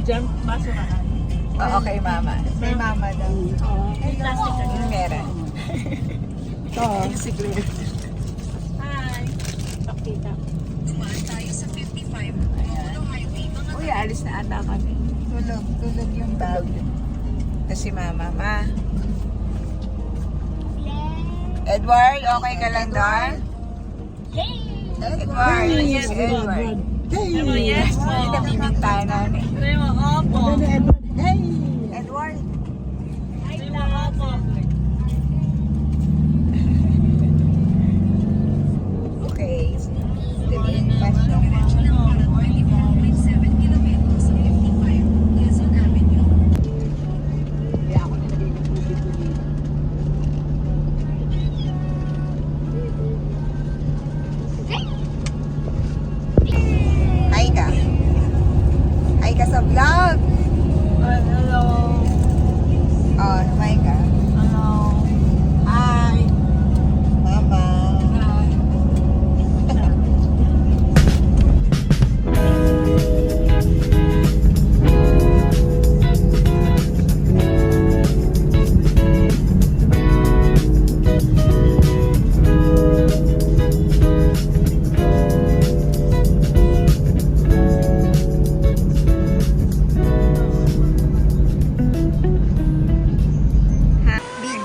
dyan, basurahan. Oo, kay mama. Kay mama daw. Oo. May plastic ka dyan. Meron. Oo. Hi. Pakita. Uy, alis na ata kami. Tulog yung bag. Ito si mama, ma. Edward, okay ka lang doon? Edward, yes, Edward. Pero yes po. Ay, namimintay na ni. Pero opo. Edward. Pero opo. Okay. Dilim pa siya. Hi ka. Hi ka sa vlog. Hello. Oh, hi ka. Hello. Hi. Mama.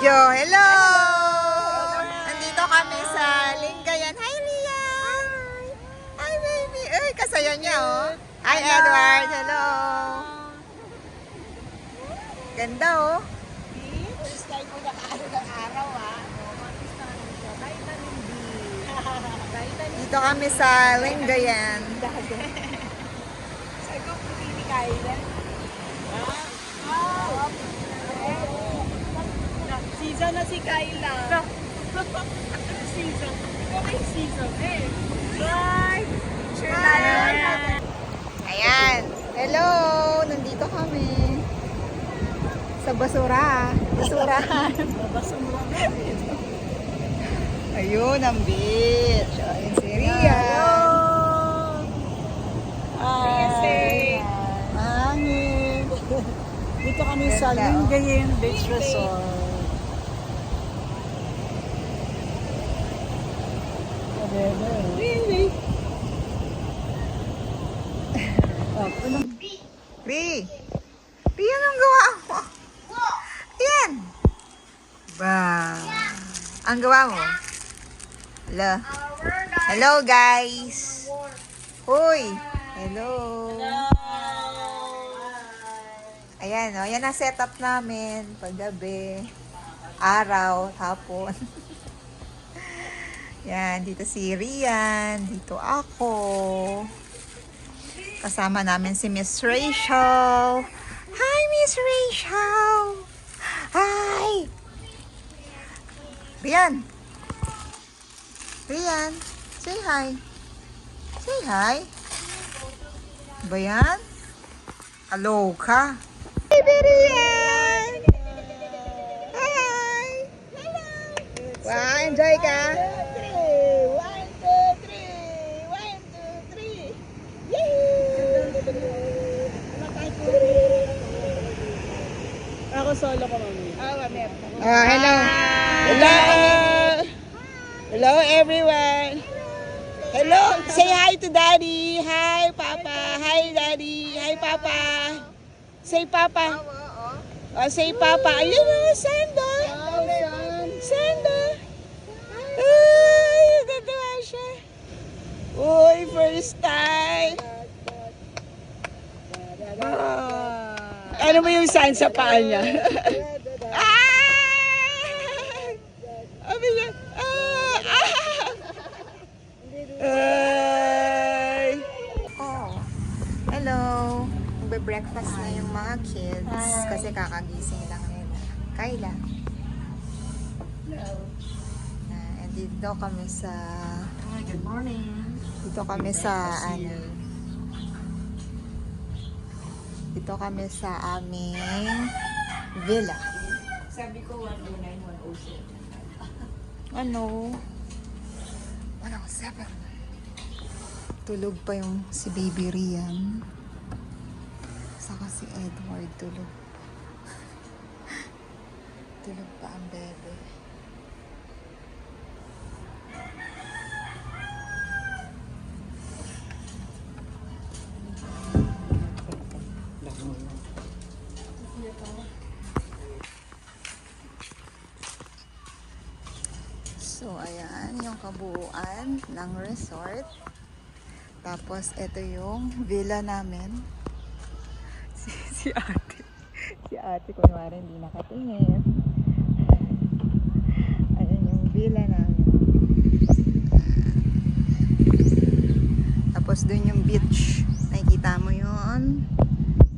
Video. Hello! Nandito kami sa Lingayen. Hi, Rian! Hi, baby! Ay, kasaya niya, oh. Hi, Edward! Hello! Ganda, oh. First time ko nakaano ng araw, ah. Vitamin D. Dito kami sa Lingayen. Sabi ko, pili Kyla. Season na si Kyla. Season. Okay, season. Eh. Bye! Sure tayo. Ayan. Hello! Nandito kami. Sa basura. Basurahan. Basura na. Ayun, ang beach. Ayun si Rian. Hi. Hangin. Dito kami sa Ganda, oh. Lingayen Beach Resort. Really? Ri! Ri, anong gawa mo? Yan! Ba! Ang gawa mo? Hello? Hello, guys! Hoy! Hello! Ayan, o. Yan ang setup namin. Paggabi, araw, hapon. Yan, dito si Rian. Dito ako. Kasama namin si Miss Rachel. Hi, Miss Rachel! Hi! Rian! Rian! Say hi! Say hi! Ba yan? Hello ka? Baby Rian! Hi! Hello! Wow, enjoy ka? 1, 2, 3! 1, 2, 3! Yay! Ako solo ko, mami. Hello! Hello! Hello, everyone! Hello! Say hi to Daddy! Hi, Papa! Hi, Daddy! Hi, Papa! Say Papa! Oh, say Papa! Ayun o, Sanda! Sanda! Ay, nagagawa siya! Uy, first time! Ano mo yung sign sa paa niya? Sabi niya, Ay! Oh, hello! Magbe-breakfast na yung mga kids kasi kakagising lang nila. Kayla. And dito kami sa... Good morning. Dito kami sa dito kami sa aming villa. Sabi ko 109, 107. Ano? 107. Tulog pa yung si Baby Rian. Saka Si Edward tulog. Tulog pa ang bebe. So, ayan yung kabuuan ng resort. Tapos, ito yung villa namin. Si ate. Si ate, kunwari, hindi nakatingin. Ayan yung villa namin. Tapos, dun yung beach. Nakikita mo yun.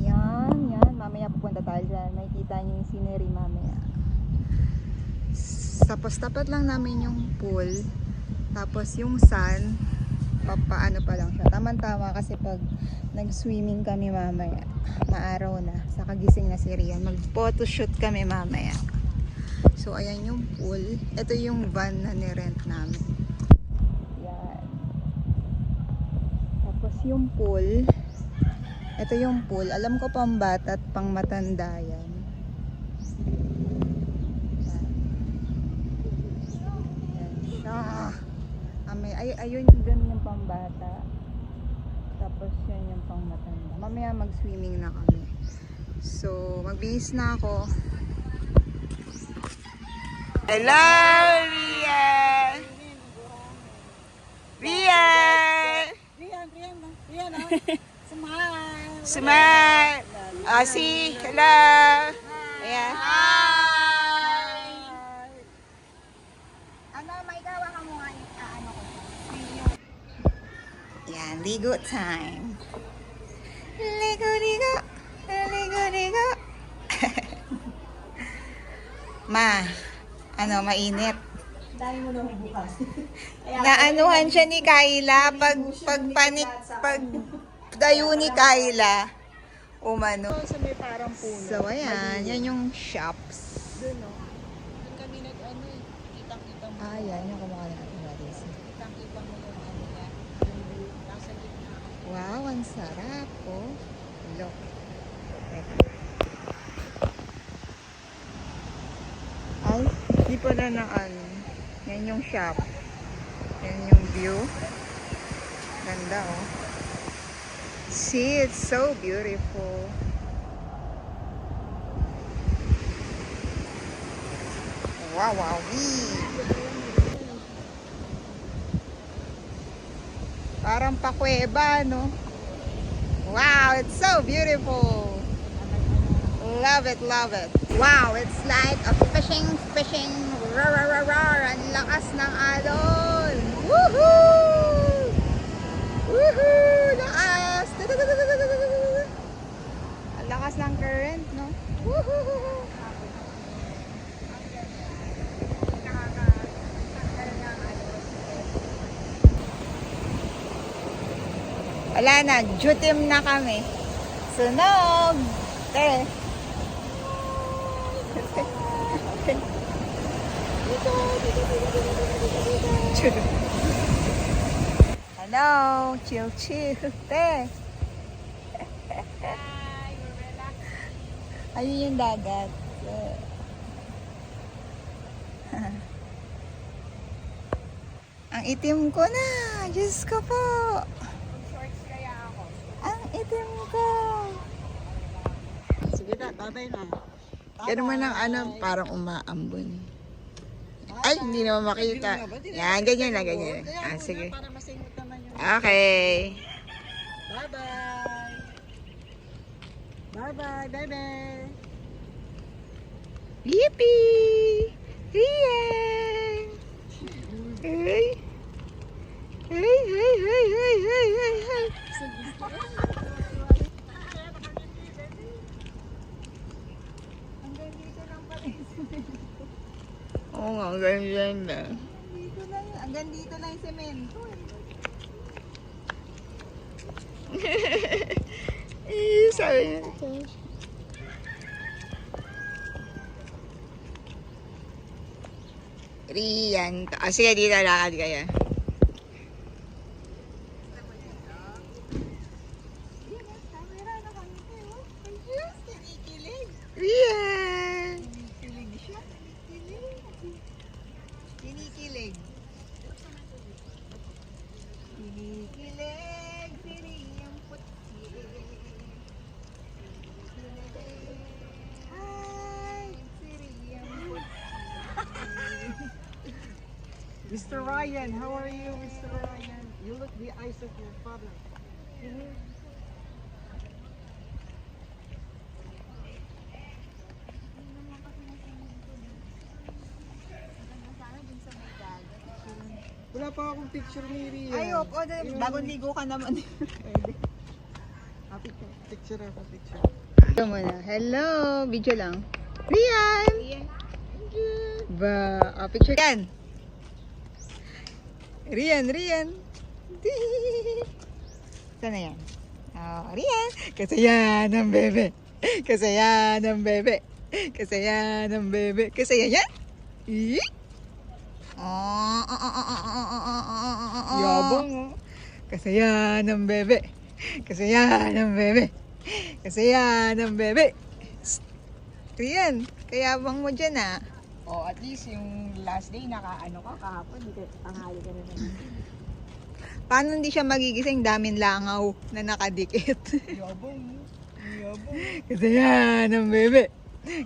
Yan, yan. Mamaya pupunta tayo dyan. Nakikita nyo yung scenery mamaya. Tapos tapat lang namin yung pool. Tapos yung sun, papaano pa lang siya. Tama-tama kasi pag nag-swimming kami mamaya, maaraw na. Saka gising na si Rian. Mag-photoshoot kami mamaya. So ayan yung pool. Ito yung van na nirent namin. Yan. Tapos yung pool. Ito yung pool. Alam ko pang bata at pang matanda yan. Ayun dun yung pambata. Tapos yun yung pang matanda. Mamaya mag-swimming na kami. So, magbihis na ako. Hello, Rian! Rian! Rian, smile! Smile! Si, hello! Ayan. Hi! Ano, may gawa ka mo nga ano ko. Yan, ligo time. Ligo, ligo. Ligo, ligo. Ma, ano, mainit. Dahil mo na bukas. Naanuhan siya ni Kayla pag dayo ni Kayla. Umano. Sa may parang puno. So, ayan. Yan yung shops. Doon, no? Doon kami nag-ano eh. Kitang-kita mo. Ah, yan. Yung kumakain natin natin. Kitang-kita mo yung ano niya. Yung nasa gitna. Wow, ang sarap. Oh. Look. Ay, di pa na ng ano. Yan yung shop. Yan yung view. Ganda, oh. See, it's so beautiful. Wow, wow, parang pakuweba, no? Wow, it's so beautiful. Love it, love it. Wow, it's like a fishing. Roar, roar, roar, roar. Ang lakas ng alon. Woohoo! Woohoo! Lakas! Ang lakas ng current, no? Woohoo! Wala na, jutim na kami. Sunog! Te! Hello! Chill, chill. Te! Ayun yung dagat. Ang itim ko na! Diyos ko po! Shorts kaya ako. Ang itim ko! Sige na, babay na. Ganun man ang ano, parang umaambon. Ay, hindi naman makita. Yan, ganyan na, ganyan. Ah, sige. Para masingot naman yung... Okay. Bye-bye! Bye-bye, baby! Yippee! Rian! Hey! Hey, hey, hey, hey, hey, hey, hey! Hanggang dito lang pala yung Oo nga, ganyan na. dito lang, hanggang dito lang yung semento Sabi niya. Rian. Ah, sige, dito lakad kaya. Mr. Ryan, how are you, Mr. Ryan? You look the eyes of your father. Wala pa akong picture ni Rian. Ay, opo. Bagong ligo ka naman. Picture ako, picture. Ito muna. Hello. Video lang. Rian! Ba, picture yan. Rian. Sana yan. Oh, Rian. Kasayan ng bebe. Kasayan ng bebe. Kasayan ng bebe. Kasayan yan. Yabang, oh. Kasayan ng bebe. Kasayan ng bebe. Kasayan ng bebe. Rian, kayabang mo dyan ah. Oh, at least yung last day nakaano ka kahapon, di ka tanghali ka na naman. Paano hindi siya magigising? Daming langaw na nakadikit. Yabang, yabang. Kasayan ng bebe.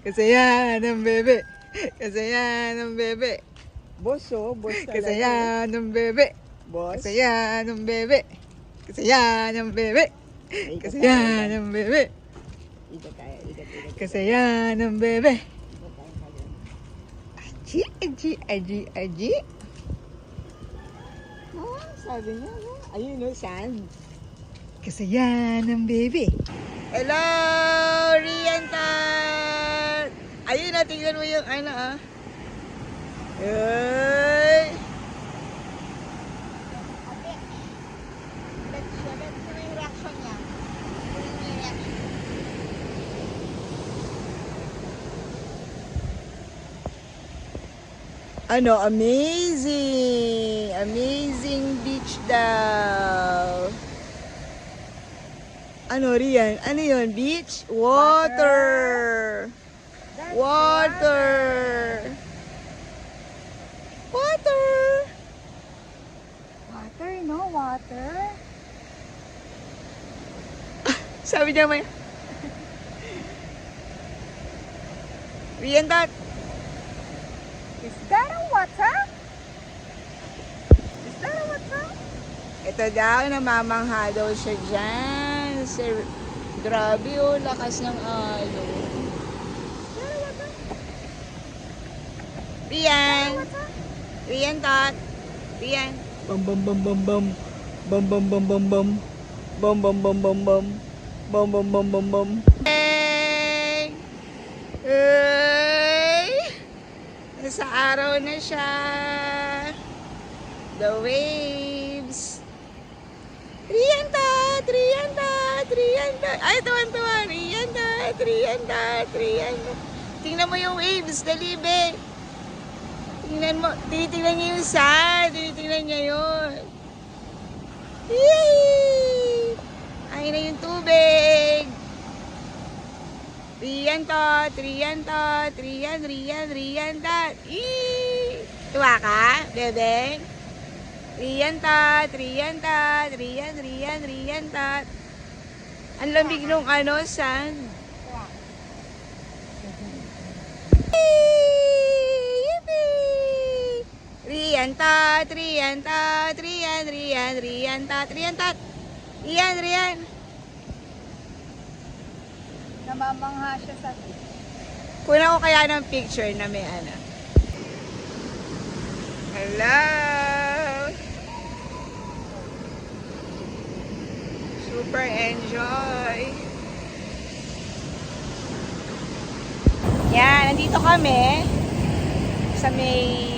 Kasayan ng bebe. Kasayan ng bebe. Boss, oh, boss talaga. Kasayan ng bebe. Boss. Kasayan ng bebe. Kasayan ng bebe. Kasayan ng bebe. Ikat tayo, ikat. Kasayan ng bebe. Aji. Oh, sabi niya, no? Ayun, no, sand. Kasayan ng bebe. Hello, Rian Tat! Ayun na, tingnan mo yung ano ah. Ay! Let's see yung reaction niya. Yung reaction. Ano, amazing! Amazing beach daw. Ano, Rian? Ano yun? Beach? Water! Water! Water! Water, no? Water? Sabi niya may... Rian, Tat! Is that a water? Is that a water? Ito daw, namamangha daw siya dyan. Grabe oh, lakas ng alo. Rian! Rian, Tot! Rian! Bam bam bam bam bam. Bam bam bam bam bam. Bam bam bam bam bam. Bam bam bam bam bam. Hey! Hey! Nasa araw na siya. The waves. Rian, Tat! Rian, Tat! Rian, Tat! Ay, tuwan-tuwa! Rian, Tat! Rian, Tat! Rian, Tat! Tingnan mo yung waves, dali, be! Tingnan mo, tinitingnan niya yung sand. Tinitingnan niya yun. Yay! Ay na yung tubig. Rian, Tot. Rian, Tot. Rian, Tot. Yee! Tuwa ka, bebeng? Rian, Tot. Rian, Tot. Ang lamig nung ano, sand. Rian, Tat. Rian, Tat. Rian. Namamangha siya sa beach. Kuna ko kaya ng picture na may ano. Hello! Super enjoy! Yan, nandito kami sa may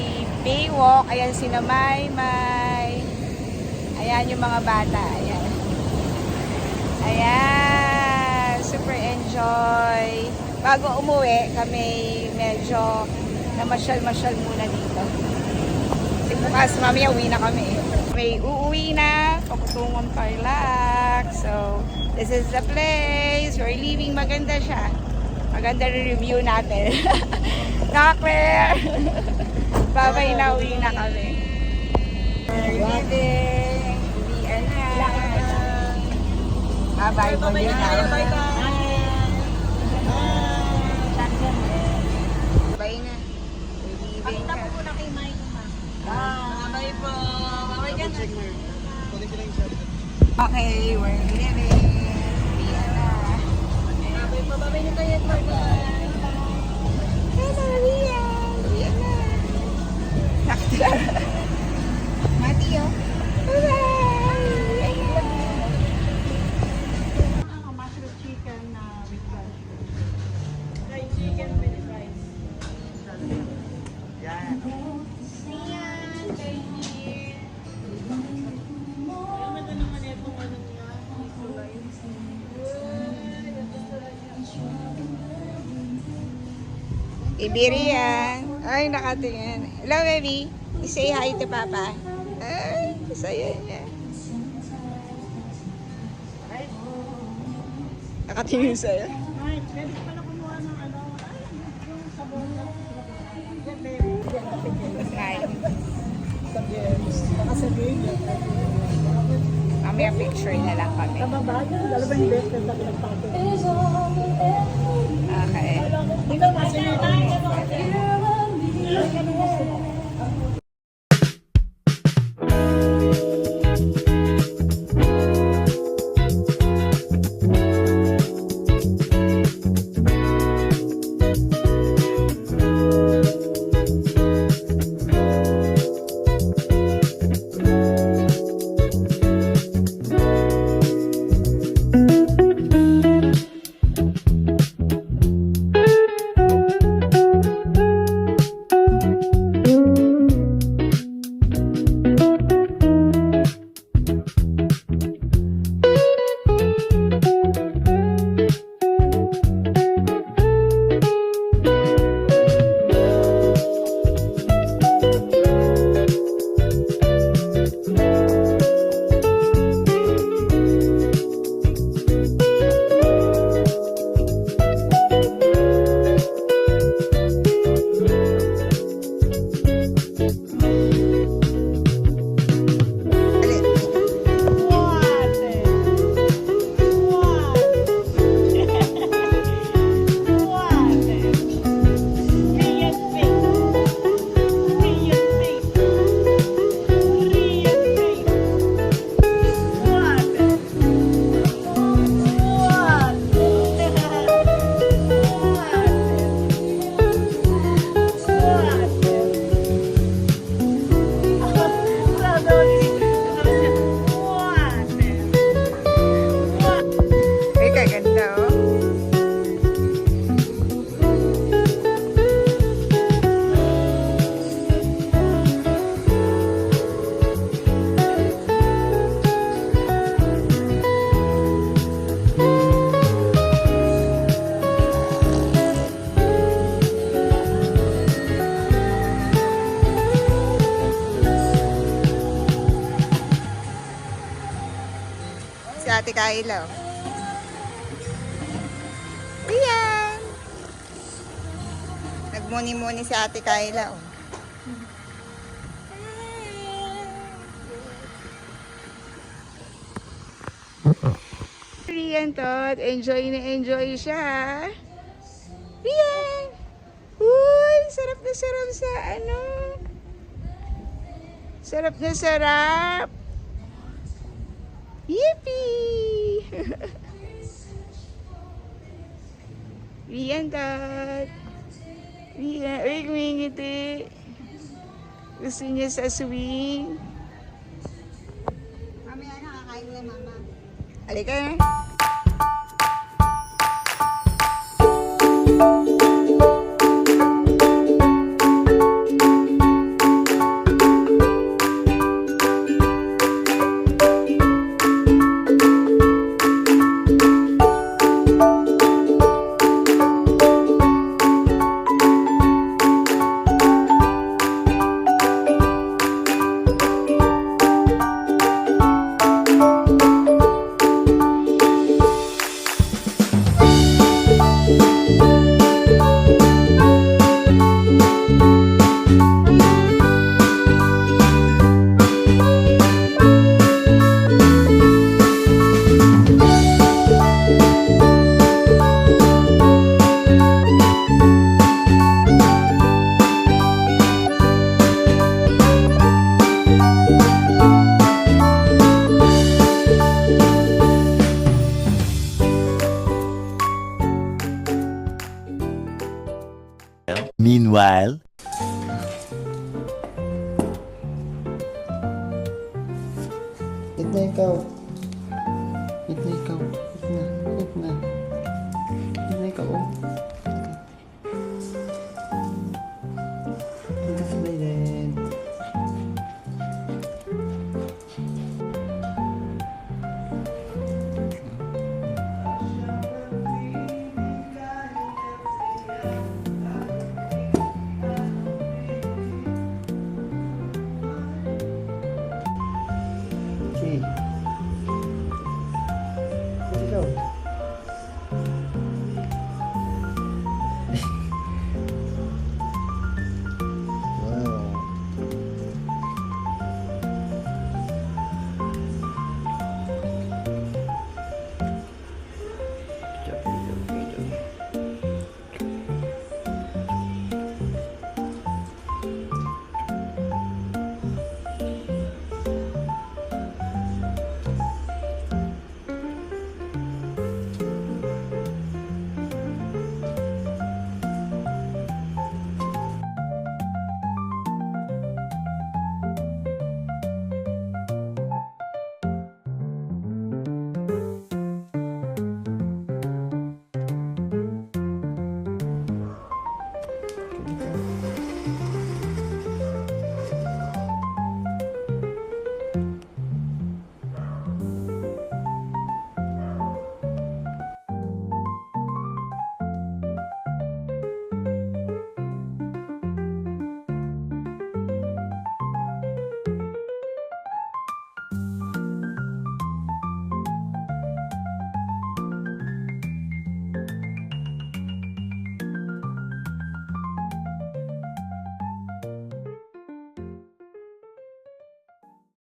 Baywalk. Ayan si Maymay. Ayan yung mga bata. Ayan. Ayan. Super enjoy. Bago umuwi, kami medyo namasyal-masyal muna dito. Kasi bukas, mamaya uwi na kami. May uuwi na. Pakutungong Tarlac. So, this is the place. We're leaving. Maganda siya. Maganda review natin. Nakakler! Babay na, uwi na kami. We're leaving. Uwian na. Bye-bye po din na. Bye na. We're leaving na. Pakita ko muna kay Mike, ma. Bye po. Bye ka na. Okay, we're leaving. Vienna. Bye po. Bye na kayo. Bye-bye. Hello, Rian! Vienna! Nakita. Mati, oh. Bye-bye! Vienna! Mushroom chicken with rice. Fried chicken with rice. Yan. Iberian. Ay, nakatingin. Hello, baby. Say hi to Papa. Ay, saya niya. Nakatingin sa'yo. Ay, pwede pala kumuha ng ano. Ay, yung sabon na. Yan, baby. Hi. Nakasabihin yan. Mamaya picture na lang kami. Tama ba? Yan, dalawang best friend na pinagpapit. Okay. Ikaw, kasi yung Ay, kaganda, oh. Si Ate Kyla, oh. Rian! Nagmuni-muni si Ate Kyla, oh. Rian, Tot. Enjoy na enjoy siya. Rian! Uy! Sarap na sarap sa ano. Sarap na sarap. Yippee! Rian, Tot. Rian, uy, kumingiti. Gusto niya sa swing. Mamaya na, kakain na, Mama. Halika na. Meanwhile. Ito ikaw.